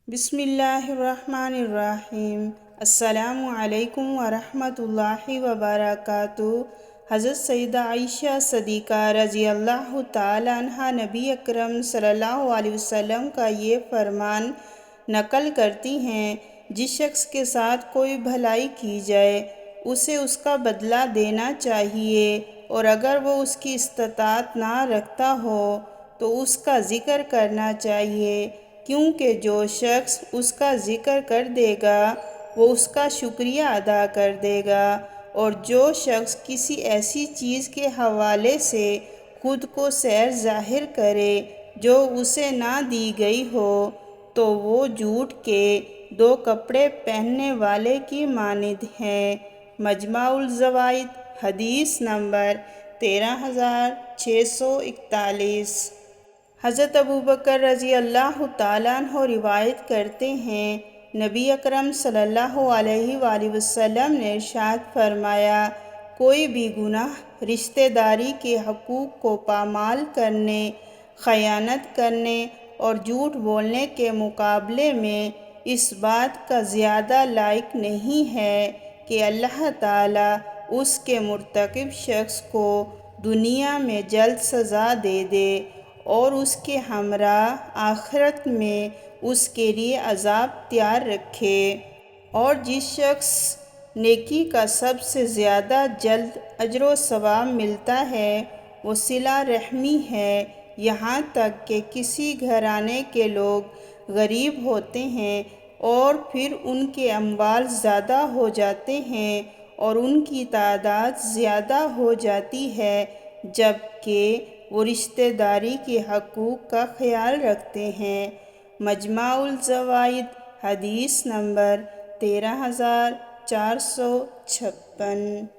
بسم اللہ الرحمن الرحیم۔ السلام علیکم ورحمۃ اللہ وبرکاتہ۔ حضرت سیدہ عائشہ صدیقہ رضی اللہ تعالی عنہ نبی اکرم صلی اللہ علیہ وسلم کا یہ فرمان نقل کرتی ہیں، جس شخص کے ساتھ کوئی بھلائی کی جائے اسے اس کا بدلہ دینا چاہیے، اور اگر وہ اس کی استطاعت نہ رکھتا ہو تو اس کا ذکر کرنا چاہیے، کیونکہ جو شخص اس کا ذکر کر دے گا وہ اس کا شکریہ ادا کر دے گا، اور جو شخص کسی ایسی چیز کے حوالے سے خود کو سیر ظاہر کرے جو اسے نہ دی گئی ہو تو وہ جھوٹ کے دو کپڑے پہننے والے کی مانند ہے۔ مجمع الزوائد، حدیث نمبر 13641۔ حضرت ابوبکر رضی اللہ تعالیٰ عنہ روایت کرتے ہیں، نبی اکرم صلی اللہ علیہ وآلہ وسلم نے ارشاد فرمایا، کوئی بھی گناہ رشتہ داری کے حقوق کو پامال کرنے، خیانت کرنے اور جھوٹ بولنے کے مقابلے میں اس بات کا زیادہ لائق نہیں ہے کہ اللہ تعالیٰ اس کے مرتکب شخص کو دنیا میں جلد سزا دے دے اور اس کے ہمراہ آخرت میں اس کے لیے عذاب تیار رکھے۔ اور جس شخص نیکی کا سب سے زیادہ جلد اجر و ثواب ملتا ہے وہ صلہ رحمی ہے، یہاں تک کہ کسی گھرانے کے لوگ غریب ہوتے ہیں اور پھر ان کے اموال زیادہ ہو جاتے ہیں اور ان کی تعداد زیادہ ہو جاتی ہے، جبکہ وہ رشتہ داری کے حقوق کا خیال رکھتے ہیں۔ مجمع الزوائد، حدیث نمبر 13456۔